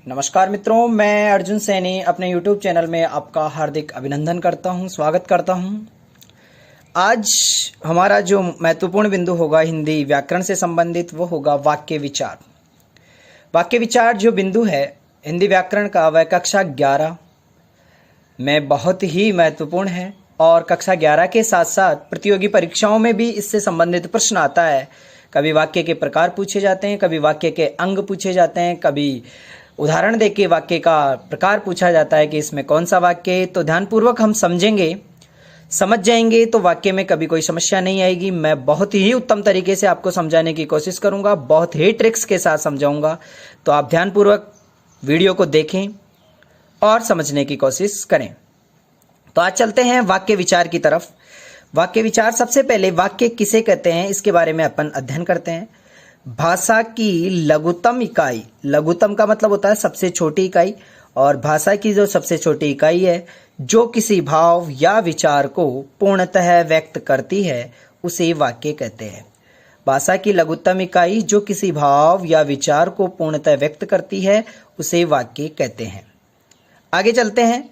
नमस्कार मित्रों, मैं अर्जुन सैनी अपने YouTube चैनल में आपका हार्दिक अभिनंदन करता हूं, स्वागत करता हूं। आज हमारा जो महत्वपूर्ण बिंदु होगा हिंदी व्याकरण से संबंधित वो होगा वाक्य विचार। वाक्य विचार जो बिंदु है हिंदी व्याकरण का वह कक्षा 11 में बहुत ही महत्वपूर्ण है और कक्षा 11 के साथ साथ प्रतियोगी परीक्षाओं में भी इससे संबंधित प्रश्न आता है। कभी वाक्य के प्रकार पूछे जाते हैं, कभी वाक्य के अंग पूछे जाते हैं, कभी उदाहरण देके वाक्य का प्रकार पूछा जाता है कि इसमें कौन सा वाक्य है। तो ध्यानपूर्वक हम समझेंगे, समझ जाएंगे तो वाक्य में कभी कोई समस्या नहीं आएगी। मैं बहुत ही उत्तम तरीके से आपको समझाने की कोशिश करूंगा, बहुत ही ट्रिक्स के साथ समझाऊंगा। तो आप ध्यानपूर्वक वीडियो को देखें और समझने की कोशिश करें। तो आज चलते हैं वाक्य विचार की तरफ। वाक्य विचार, सबसे पहले वाक्य किसे कहते हैं इसके बारे में अपन अध्ययन करते हैं। भाषा की लघुतम इकाई, लघुतम का मतलब होता है सबसे छोटी इकाई, और भाषा की जो सबसे छोटी इकाई है जो किसी भाव या विचार को पूर्णतः व्यक्त करती है उसे वाक्य कहते हैं। भाषा की लघुतम इकाई जो किसी भाव या विचार को पूर्णतः व्यक्त करती है उसे वाक्य कहते हैं। आगे चलते हैं।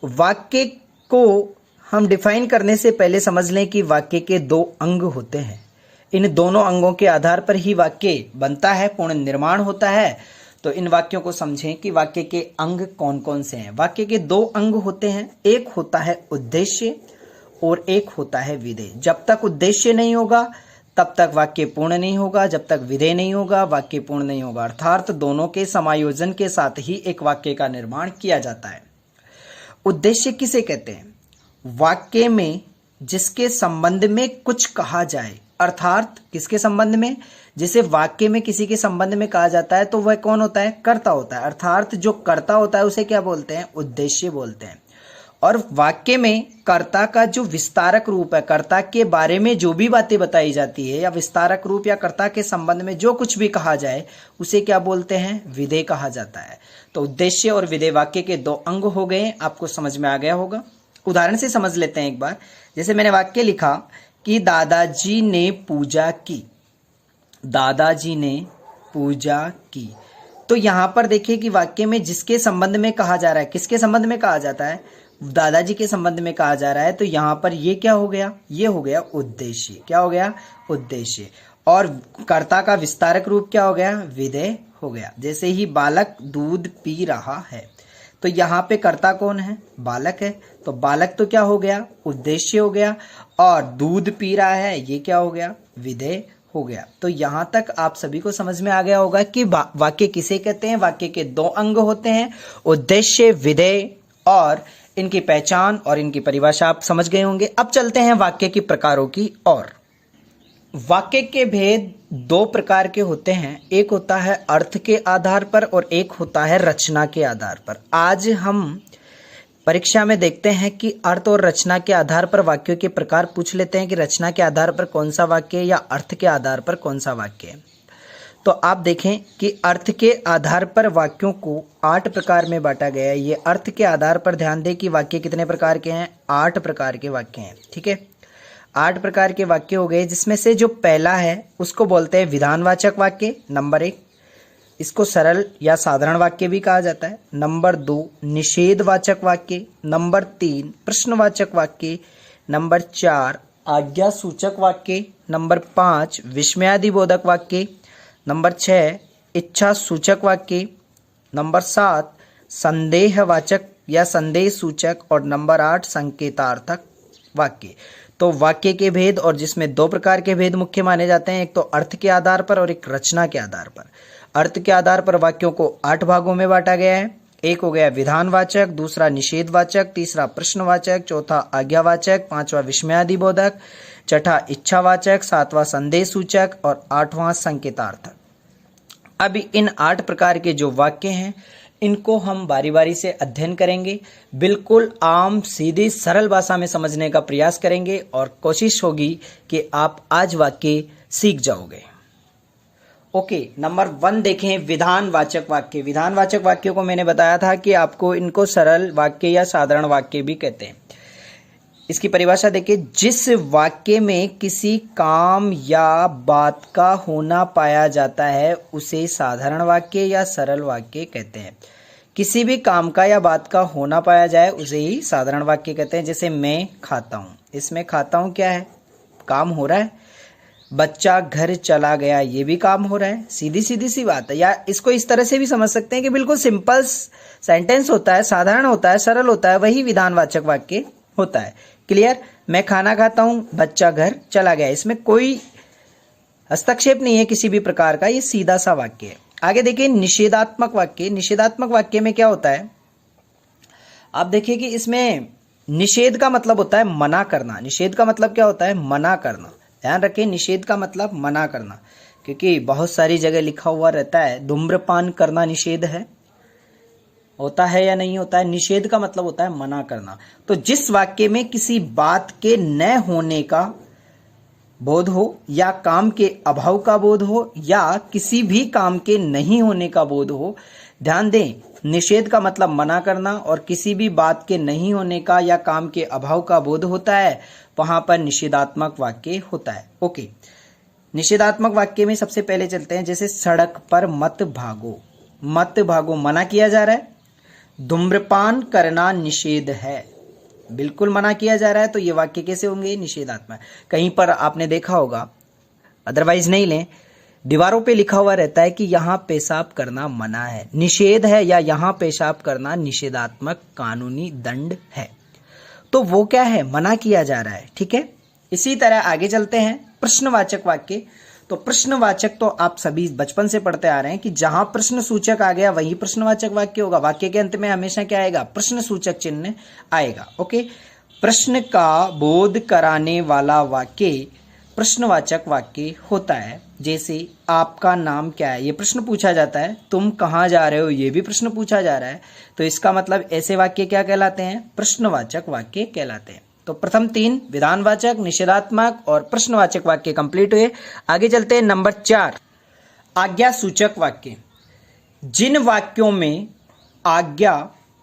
वाक्य को हम डिफाइन करने से पहले समझ लें कि वाक्य के दो अंग होते हैं। इन दोनों अंगों के आधार पर ही वाक्य बनता है, पूर्ण निर्माण होता है। तो इन वाक्यों को समझें कि वाक्य के अंग कौन कौन से हैं। वाक्य के दो अंग होते हैं, एक होता है उद्देश्य और एक होता है विधेय। जब तक उद्देश्य नहीं होगा तब तक वाक्य पूर्ण नहीं होगा, जब तक विधेय नहीं होगा वाक्य पूर्ण नहीं होगा। अर्थात दोनों के समायोजन के साथ ही एक वाक्य का निर्माण किया जाता है। उद्देश्य किसे कहते हैं? वाक्य में जिसके संबंध में कुछ कहा जाए, अर्थात किसके संबंध में? जिसे वाक्य में किसी के संबंध में कहा जाता है तो वह कौन होता है? कर्ता होता है। अर्थात जो कर्ता होता है उसे क्या बोलते हैं? उद्देश्य बोलते हैं। और वाक्य में कर्ता का जो विस्तारक रूप है, कर्ता के बारे में जो भी बातें बताई जाती है या विस्तारक रूप या कर्ता के संबंध में जो कुछ भी कहा जाए उसे क्या बोलते हैं? विधेय कहा जाता है। तो उद्देश्य और विधेय वाक्य के दो अंग हो गए, आपको समझ में आ गया होगा। उदाहरण से समझ लेते हैं एक बार। जैसे मैंने वाक्य लिखा कि दादाजी ने पूजा की, दादाजी ने पूजा की। तो यहां पर देखिए कि वाक्य में जिसके संबंध में कहा जा रहा है, किसके संबंध में कहा जाता है? दादाजी के संबंध में कहा जा रहा है। तो यहां पर ये क्या हो गया? ये हो गया उद्देश्य। क्या हो गया? उद्देश्य। और कर्ता का विस्तारक रूप क्या हो गया? विधेय हो गया। जैसे ही बालक दूध पी रहा है, तो यहाँ पे कर्ता कौन है? बालक है। तो बालक तो क्या हो गया? उद्देश्य हो गया। और दूध पी रहा है, ये क्या हो गया? विधेय हो गया। तो यहाँ तक आप सभी को समझ में आ गया होगा कि वाक्य किसे कहते हैं। वाक्य के दो अंग होते हैं, उद्देश्य, विधेय, और इनकी पहचान और इनकी परिभाषा आप समझ गए होंगे। अब चलते हैं वाक्य की प्रकारों की ओर। वाक्य के भेद दो प्रकार के होते हैं, एक होता है अर्थ के आधार पर और एक होता है रचना के आधार पर। आज हम परीक्षा में देखते हैं कि अर्थ और रचना के आधार पर वाक्यों के प्रकार पूछ लेते हैं कि रचना के आधार पर कौन सा वाक्य है या अर्थ के आधार पर कौन सा वाक्य है। तो आप देखें कि अर्थ के आधार पर वाक्यों को 8 प्रकार में बांटा गया है। ये अर्थ के आधार पर ध्यान दें कि वाक्य कितने प्रकार के हैं? 8 प्रकार के वाक्य हैं। ठीक है, 8 प्रकार के वाक्य हो गए, जिसमें से जो पहला है उसको बोलते हैं विधानवाचक वाक्य, नंबर 1। इसको सरल या साधारण वाक्य भी कहा जाता है। नंबर 2 निषेधवाचक वाक्य, नंबर 3 प्रश्नवाचक वाक्य, नंबर 4 आज्ञा सूचक वाक्य, नंबर 5 विस्मयादिबोधक वाक्य, नंबर 6 इच्छा सूचक वाक्य, नंबर 7 संदेहवाचक या संदेह सूचक, और नंबर 8 संकेतार्थक वाक्य। तो वाक्य के भेद, और जिसमें 2 प्रकार के भेद मुख्य माने जाते हैं, एक तो अर्थ के आधार पर और एक रचना के आधार पर। अर्थ के आधार पर वाक्यों को 8 भागों में बांटा गया है। एक हो गया विधानवाचक, दूसरा निषेधवाचक, तीसरा प्रश्नवाचक, चौथा आज्ञावाचक, पांचवा विस्मयादिबोधक, छठा इच्छावाचक, सातवां संदेह सूचक और 8वां संकेतार्थक। अब इन 8 प्रकार के जो वाक्य हैं इनको हम बारी बारी से अध्ययन करेंगे। बिल्कुल आम सीधी सरल भाषा में समझने का प्रयास करेंगे और कोशिश होगी कि आप आज वाक्य सीख जाओगे। ओके, नंबर 1 देखें विधानवाचक वाक्य। विधानवाचक वाक्यों को मैंने बताया था कि आपको इनको सरल वाक्य या साधारण वाक्य भी कहते हैं। इसकी परिभाषा देखिए, जिस वाक्य में किसी काम या बात का होना पाया जाता है उसे साधारण वाक्य या सरल वाक्य कहते हैं। किसी भी काम का या बात का होना पाया जाए उसे ही साधारण वाक्य कहते हैं। जैसे मैं खाता हूँ, इसमें खाता हूँ क्या है, काम हो रहा है। बच्चा घर चला गया, ये भी काम हो रहा है। सीधी सीधी सी बात है। या इसको इस तरह से भी समझ सकते हैं कि बिल्कुल सिंपल सेंटेंस होता है, साधारण होता है, सरल होता है, वही विधानवाचक वाक्य होता है। क्लियर। मैं खाना खाता हूँ, बच्चा घर चला गया, इसमें कोई हस्तक्षेप नहीं है किसी भी प्रकार का, ये सीधा सा वाक्य है। आगे देखिए निषेधात्मक वाक्य। निषेधात्मक वाक्य में क्या होता है, आप देखिए कि इसमें निषेध का मतलब होता है मना करना। निषेध का मतलब क्या होता है, मना करना। ध्यान रखें, निषेध का मतलब मना करना, क्योंकि बहुत सारी जगह लिखा हुआ रहता है धूम्रपान करना निषेध है, होता है या नहीं होता है। निषेध का मतलब होता है मना करना। तो जिस वाक्य में किसी बात के न होने का बोध हो, या काम के अभाव का बोध हो, या किसी भी काम के नहीं होने का बोध हो, ध्यान दें, निषेध का मतलब मना करना, और किसी भी बात के नहीं होने का या काम के अभाव का बोध होता है, वहां पर निषेधात्मक वाक्य होता है। ओके, निषेधात्मक वाक्य में सबसे पहले चलते हैं। जैसे सड़क पर मत भागो, मत भागो मना किया जा रहा है। धूम्रपान करना निषेध है, बिल्कुल मना किया जा रहा है। तो ये वाक्य कैसे होंगे, निषेधात्मक। कहीं पर आपने देखा होगा, अदरवाइज नहीं लें, दीवारों पे लिखा हुआ रहता है कि यहाँ पेशाब करना मना है, निषेध है, या यहाँ पेशाब करना निषेधात्मक कानूनी दंड है। तो वो क्या है, मना किया जा रहा है। ठीक है। इसी तरह आगे चलते हैं, प्रश्नवाचक वाक्य। तो प्रश्नवाचक तो आप सभी बचपन से पढ़ते आ रहे हैं कि जहां प्रश्न सूचक आ गया वही प्रश्नवाचक वाक्य होगा। वाक्य के अंत में हमेशा क्या आएगा, प्रश्न सूचक चिन्ह आएगा। ओके, प्रश्न का बोध कराने वाला वाक्य प्रश्नवाचक वाक्य होता है। जैसे आपका नाम क्या है, ये प्रश्न पूछा जाता है। तुम कहाँ जा रहे हो, ये भी प्रश्न पूछा जा रहा है। तो इसका मतलब ऐसे वाक्य क्या कहलाते हैं, प्रश्नवाचक वाक्य कहलाते हैं। तो प्रथम तीन विधानवाचक, निषेधात्मक और प्रश्नवाचक वाक्य कंप्लीट हुए। आगे चलते हैं नंबर 4, आज्ञा सूचक वाक्य। जिन वाक्यों में आज्ञा,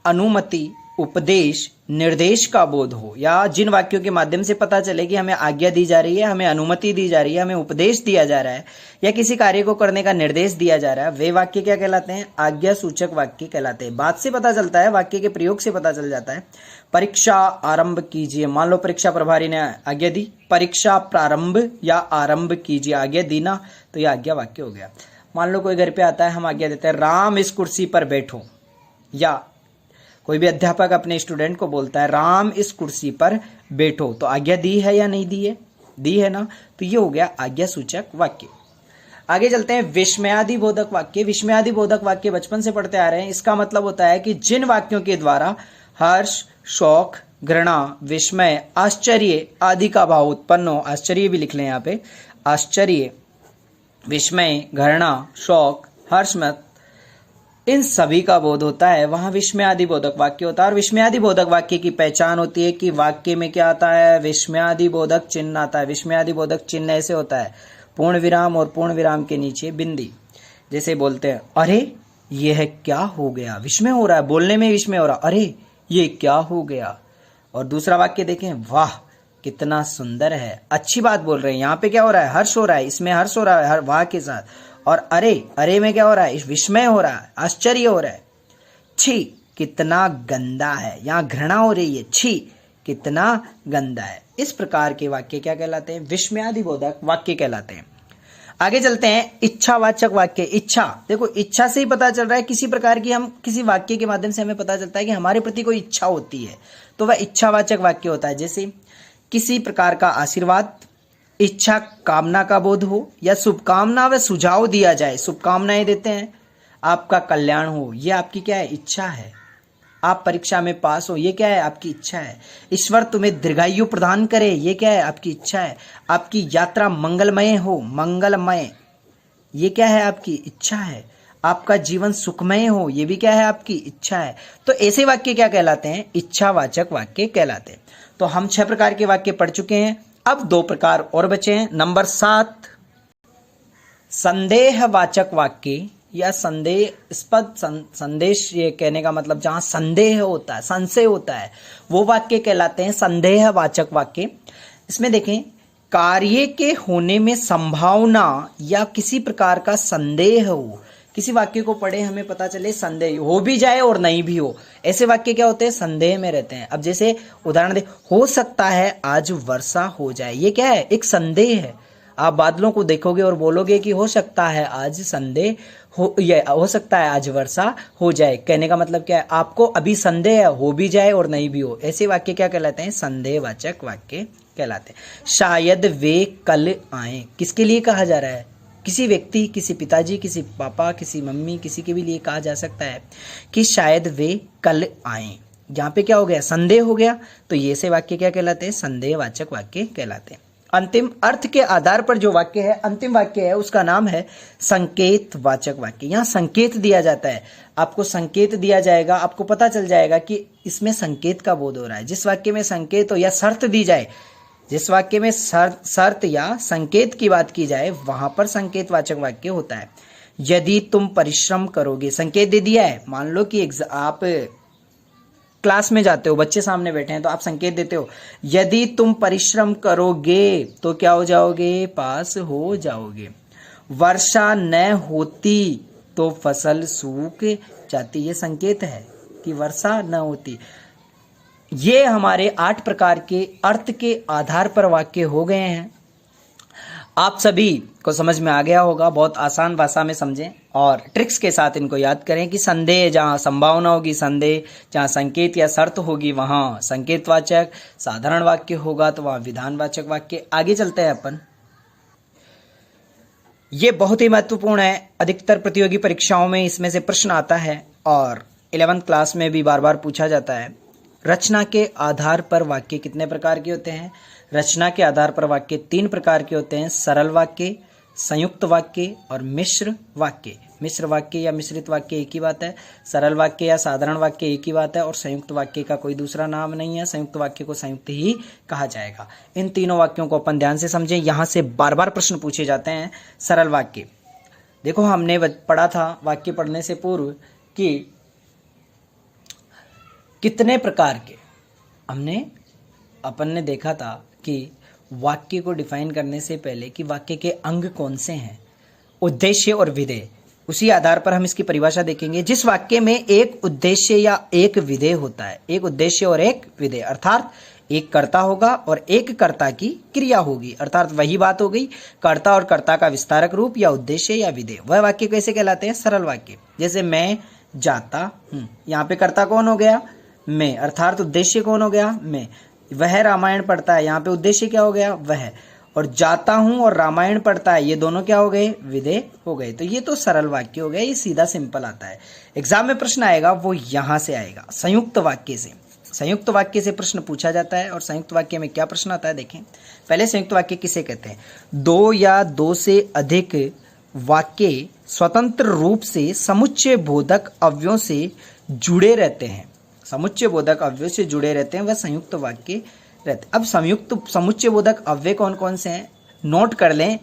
अनुमति, उपदेश, निर्देश का बोध हो, या जिन वाक्यों के माध्यम से पता चले कि हमें आज्ञा दी जा रही है, हमें अनुमति दी जा रही है, हमें उपदेश दिया जा रहा है, या किसी कार्य को करने का निर्देश दिया जा रहा है, वे वाक्य क्या कहलाते हैं, आज्ञा सूचक वाक्य कहलाते हैं। बात से पता चलता है, वाक्य के प्रयोग से पता चल जाता है। परीक्षा आरंभ कीजिए, मान लो परीक्षा प्रभारी ने आज्ञा दी, परीक्षा प्रारंभ या आरंभ कीजिए, आज्ञा दी ना, तो यह आज्ञा वाक्य हो गया। मान लो कोई घर पे आता है, हम आज्ञा देते हैं राम इस कुर्सी पर बैठो, या कोई भी अध्यापक अपने स्टूडेंट को बोलता है राम इस कुर्सी पर बैठो, तो आज्ञा दी है या नहीं दी है, दी है ना, तो ये हो गया आज्ञा सूचक वाक्य। आगे चलते हैं विस्मयादिबोधक वाक्य। विस्मयादिबोधक वाक्य बचपन से पढ़ते आ रहे हैं। इसका मतलब होता है कि जिन वाक्यों के द्वारा हर्ष, शौक, घृणा, विस्मय, आश्चर्य आदि का भाव उत्पन्न हो, आश्चर्य भी लिख लें यहाँ पे, आश्चर्य, विस्मय, घृणा, शौक, हर्षमत, इन सभी का बोध होता है, वहां विस्मयादिबोधक वाक्य होता है। और विस्मयादिबोधक वाक्य की पहचान होती है कि वाक्य में क्या आता है, विस्मयादिबोधक चिन्ह आता है। विस्मयादिबोधक चिन्ह ऐसे होता है, पूर्ण विराम और पूर्ण विराम के नीचे बिंदी। जैसे बोलते हैं अरे यह क्या हो गया, विस्मय हो रहा है, बोलने में विस्मय हो रहा, अरे ये क्या हो गया। और दूसरा वाक्य देखें, वाह कितना सुंदर है, अच्छी बात बोल रहे हैं, यहाँ पे क्या हो रहा है, हर्ष हो रहा है, इसमें हर्ष हो रहा है वाह के साथ। और अरे, अरे में क्या हो रहा है, विस्मय हो रहा है, आश्चर्य हो रहा है। छी कितना गंदा है, यहाँ घृणा हो रही है, छी कितना गंदा है। इस प्रकार के वाक्य क्या कहलाते हैं, विस्मयादिबोधक वाक्य कहलाते हैं। आगे चलते हैं इच्छावाचक वाक्य। इच्छा, देखो इच्छा से ही पता चल रहा है, किसी प्रकार की हम किसी वाक्य के माध्यम से हमें पता चलता है कि हमारे प्रति कोई इच्छा होती है, तो वह इच्छावाचक वाक्य होता है। जैसे किसी प्रकार का आशीर्वाद, इच्छा कामना का बोध हो, या शुभकामना व सुझाव दिया जाए, शुभकामनाएं देते हैं, आपका कल्याण हो, यह आपकी क्या है, इच्छा है। आप परीक्षा में पास हो, ये क्या है, आपकी इच्छा है। ईश्वर तुम्हें दीर्घायु प्रदान करे, ये क्या है, आपकी इच्छा है। आपकी यात्रा मंगलमय हो, मंगलमय, ये क्या है, आपकी इच्छा है। आपका जीवन सुखमय हो, ये भी क्या है, आपकी इच्छा है। तो ऐसे वाक्य क्या कहलाते हैं, इच्छावाचक वाक्य कहलाते हैं। तो हम 6 प्रकार के वाक्य पढ़ चुके हैं, अब 2 प्रकार और बचे हैं। नंबर 7, संदेहवाचक वाक्य या संदेहास्पद संदेश, ये कहने का मतलब जहां संदेह होता है, संशय होता है, वो वाक्य कहलाते हैं संदेहवाचक वाक्य। इसमें देखें, कार्य के होने में संभावना या किसी प्रकार का संदेह हो, किसी वाक्य को पढ़े हमें पता चले संदेह हो भी जाए और नहीं भी हो, ऐसे वाक्य क्या होते हैं, संदेह में रहते हैं। अब जैसे उदाहरण दे, हो सकता है आज वर्षा हो जाए, ये क्या है, एक संदेह है। आप बादलों को देखोगे और बोलोगे कि हो सकता है आज संदेह हो, ये हो सकता है आज वर्षा हो जाए, कहने का मतलब क्या है, आपको अभी संदेह है, हो भी जाए और नहीं भी हो। ऐसे वाक्य क्या कहलाते हैं, संदेहवाचक वाक्य कहलाते हैं। शायद वे कल आए, किसके लिए कहा जा रहा है, किसी व्यक्ति, किसी पिताजी, किसी पापा, किसी मम्मी, किसी के भी लिए कहा जा सकता है कि शायद वे कल आए। यहाँ पे क्या हो गया, संदेह हो गया, तो ये से वाक्य क्या कहलाते हैं, संदेहवाचक वाक्य कहलाते हैं। अंतिम अर्थ के आधार पर जो वाक्य है, अंतिम वाक्य है, उसका नाम है संकेतवाचक वाक्य। यहाँ संकेत दिया जाता है, आपको संकेत दिया जाएगा, आपको पता चल जाएगा कि इसमें संकेत का बोध हो रहा है। जिस वाक्य में संकेत हो या शर्त दी जाए, जिस वाक्य में शर्त या संकेत की बात की जाए, वहां पर संकेतवाचक वाक्य होता है। यदि तुम परिश्रम करोगे, संकेत दे दिया है। मान लो कि आप क्लास में जाते हो, बच्चे सामने बैठे हैं, तो आप संकेत देते हो, यदि तुम परिश्रम करोगे तो क्या हो जाओगे, पास हो जाओगे। वर्षा न होती तो फसल सूख जाती, ये संकेत है कि वर्षा न होती। ये हमारे 8 प्रकार के अर्थ के आधार पर वाक्य हो गए हैं। आप सभी को समझ में आ गया होगा, बहुत आसान भाषा में समझें और ट्रिक्स के साथ इनको याद करें कि संदेह जहाँ संभावना होगी संदेह, जहाँ संकेत या शर्त होगी वहाँ संकेतवाचक, साधारण वाक्य होगा तो वहाँ विधानवाचक वाक्य। आगे चलते हैं अपन। ये बहुत ही महत्वपूर्ण है, अधिकतर प्रतियोगी परीक्षाओं में इसमें से प्रश्न आता है और 11th क्लास में भी बार बार पूछा जाता है। रचना के आधार पर वाक्य कितने प्रकार के होते हैं, रचना के आधार पर वाक्य 3 प्रकार के होते हैं, सरल वाक्य, संयुक्त वाक्य और मिश्र वाक्य। मिश्र वाक्य या मिश्रित वाक्य एक ही बात है, सरल वाक्य या साधारण वाक्य एक ही बात है और संयुक्त वाक्य का कोई दूसरा नाम नहीं है। संयुक्त वाक्य को संयुक्त ही कहा जाएगा। इन तीनों वाक्यों को अपन ध्यान से समझें, यहाँ से बार बार प्रश्न पूछे जाते हैं। सरल वाक्य, देखो हमने पढ़ा था वाक्य पढ़ने से पूर्व कि कितने प्रकार के, अपन ने देखा था कि वाक्य को डिफाइन करने से पहले कि वाक्य के अंग कौन से हैं, उद्देश्य और विधेय। उसी आधार पर हम इसकी परिभाषा देखेंगे। जिस वाक्य में एक उद्देश्य या एक विधेय होता है, एक उद्देश्य और एक विधेय, अर्थात एक कर्ता होगा और एक कर्ता की क्रिया होगी, अर्थात वही बात हो गई, कर्ता और कर्ता का विस्तारक रूप या उद्देश्य या विधेय। वह वाक्य कैसे कहलाते हैं, सरल वाक्य। जैसे मैं जाता हूं, यहाँ पे कर्ता कौन हो गया, मैं, अर्थात उद्देश्य कौन हो गया, मैं। वह रामायण पढ़ता है, यहाँ पे उद्देश्य क्या हो गया, वह। और जाता हूं और रामायण पढ़ता है, ये दोनों क्या हो गए, विधेय हो गए। तो ये तो सरल वाक्य हो गया, ये सीधा सिंपल आता है। एग्जाम में प्रश्न आएगा वो यहां से आएगा, संयुक्त वाक्य से। संयुक्त वाक्य से प्रश्न पूछा जाता है और संयुक्त वाक्य में क्या प्रश्न आता है देखें। पहले संयुक्त वाक्य किसे कहते हैं, 2 या 2 से अधिक वाक्य स्वतंत्र रूप से समुच्चय बोधक अवयवों से जुड़े रहते हैं। समुच्चय बोधक अव्यय से जुड़े रहते हैं, वह संयुक्त वाक्य रहते। अब संयुक्त समुच्चय बोधक अव्यय कौन कौन से हैं, नोट कर लें।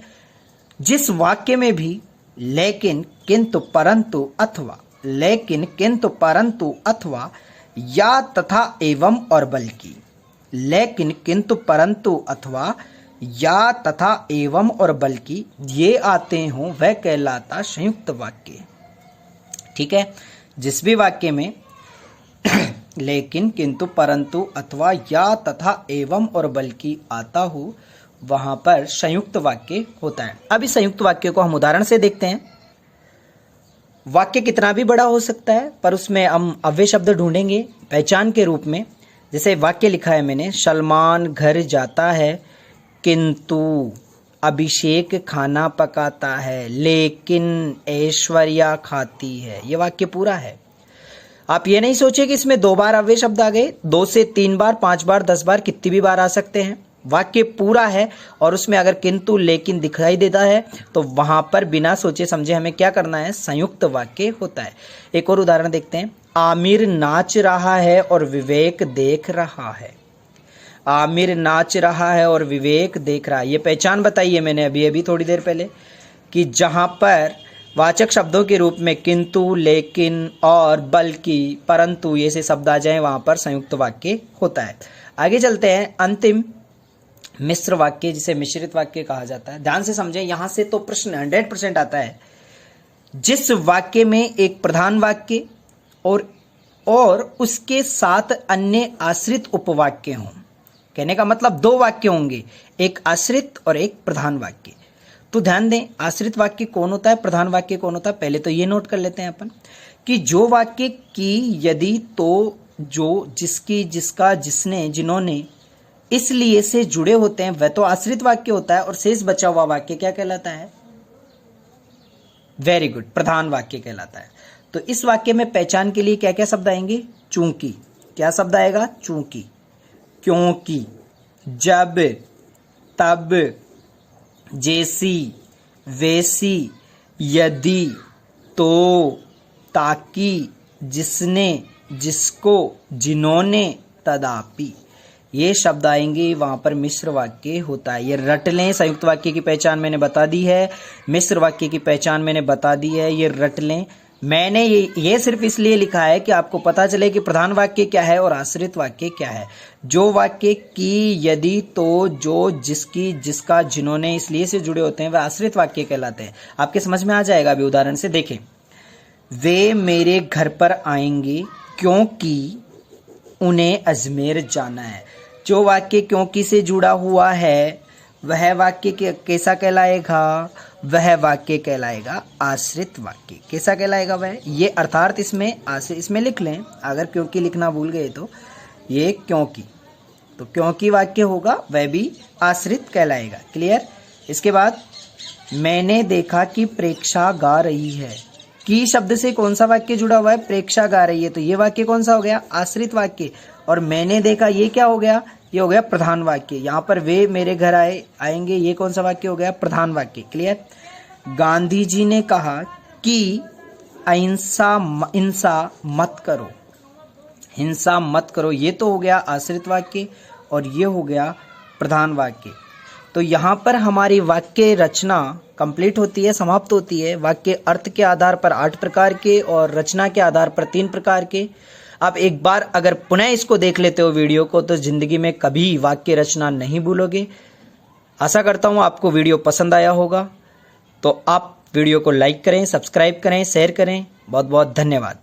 जिस वाक्य में भी लेकिन, किंतु, परंतु, अथवा, लेकिन, किंतु, परंतु, अथवा, या, तथा, एवं और बल्कि, लेकिन, किंतु, परंतु, अथवा, या, तथा, एवं और बल्कि ये आते हों वह कहलाता संयुक्त वाक्य। ठीक है, जिस भी वाक्य में लेकिन, किंतु, परंतु, अथवा, या, तथा, एवं और बल्कि आता हो वहां पर संयुक्त वाक्य होता है। अब इस संयुक्त वाक्य को हम उदाहरण से देखते हैं। वाक्य कितना भी बड़ा हो सकता है पर उसमें हम अव्यय शब्द ढूंढेंगे पहचान के रूप में। जैसे वाक्य लिखा है मैंने, सलमान घर जाता है किंतु अभिषेक खाना पकाता है, लेकिन ऐश्वर्या खाती है। ये वाक्य पूरा है। आप ये नहीं सोचे कि इसमें 2 बार अव्यय शब्द आ गए, 2 से 3 बार, 5 बार, 10 बार, कितनी भी बार आ सकते हैं। वाक्य पूरा है और उसमें अगर किंतु, लेकिन दिखाई देता है तो वहां पर बिना सोचे समझे हमें क्या करना है, संयुक्त वाक्य होता है। एक और उदाहरण देखते हैं। आमिर नाच रहा है और विवेक देख रहा है। आमिर नाच रहा है और विवेक देख रहा है। ये पहचान बताई है मैंने अभी थोड़ी देर पहले कि जहां पर वाचक शब्दों के रूप में किंतु, लेकिन और बल्कि, परंतु ये से शब्द आ जाएं वहां पर संयुक्त वाक्य होता है। आगे चलते हैं। अंतिम मिश्र वाक्य, जिसे मिश्रित वाक्य कहा जाता है। ध्यान से समझें, यहां से तो प्रश्न 100% आता है जिस वाक्य में एक प्रधान वाक्य और उसके साथ अन्य आश्रित उपवाक्य हों। कहने का मतलब दो वाक्य होंगे, एक आश्रित और एक प्रधान वाक्य। तो ध्यान दें, आश्रित वाक्य कौन होता है, प्रधान वाक्य कौन होता है। पहले तो ये नोट कर लेते हैं अपन कि जो वाक्य की, यदि, तो, जो, जिसकी, जिसका, जिसने, जिन्होंने, इसलिए से जुड़े होते हैं वह तो आश्रित वाक्य होता है, और शेष बचा हुआ वाक्य क्या कहलाता है? वेरी गुड, प्रधान वाक्य कहलाता है। तो इस वाक्य में पहचान के लिए क्या क्या शब्द आएंगे? चूंकि। क्या शब्द आएगा? चूंकि, क्योंकि, जब, तब, जैसी, वैसी, यदि, तो, ताकि, जिसने, जिसको, जिन्होंने, तदापि, ये शब्द आएंगे। वहां पर मिश्र वाक्य होता है। ये रट लें। संयुक्त वाक्य की पहचान मैंने बता दी है, मिश्र वाक्य की पहचान मैंने बता दी है, ये रट लें। मैंने ये सिर्फ इसलिए लिखा है कि आपको पता चले कि प्रधान वाक्य क्या है और आश्रित वाक्य क्या है। जो वाक्य की, यदि, तो, जो, जिसकी, जिसका, जिन्होंने, इसलिए से जुड़े होते हैं वह आश्रित वाक्य कहलाते हैं। आपके समझ में आ जाएगा। अभी उदाहरण से देखें, वे मेरे घर पर आएंगे क्योंकि उन्हें अजमेर जाना है। जो वाक्य क्योंकि से जुड़ा हुआ है वह वाक्य कैसा कहलाएगा? वह वाक्य कहलाएगा आश्रित वाक्य। कैसा कहलाएगा वह? ये अर्थात इसमें लिख लें, अगर क्योंकि लिखना भूल गए तो ये क्योंकि, तो क्योंकि वाक्य होगा वह भी आश्रित कहलाएगा। क्लियर? इसके बाद, मैंने देखा कि प्रेक्षा गा रही है। की शब्द से कौन सा वाक्य जुड़ा हुआ है? प्रेक्षा गा रही है। तो ये वाक्य कौन सा हो गया? आश्रित वाक्य। और मैंने देखा, ये क्या हो गया? ये हो गया प्रधान वाक्य। यहाँ पर वे मेरे घर आएंगे, ये कौन सा वाक्य हो गया? प्रधान वाक्य। क्लियर? गांधी जी ने कहा कि हिंसा मत करो, हिंसा मत करो, ये तो हो गया आश्रित वाक्य और ये हो गया प्रधान वाक्य। तो यहाँ पर हमारी वाक्य रचना कंप्लीट होती है, समाप्त होती है। वाक्य अर्थ के आधार पर 8 प्रकार के और रचना के आधार पर 3 प्रकार के। आप एक बार अगर पुनः इसको देख लेते हो वीडियो को, तो जिंदगी में कभी वाक्य रचना नहीं भूलोगे। आशा करता हूँ आपको वीडियो पसंद आया होगा। तो आप वीडियो को लाइक करें, सब्सक्राइब करें, शेयर करें। बहुत बहुत धन्यवाद।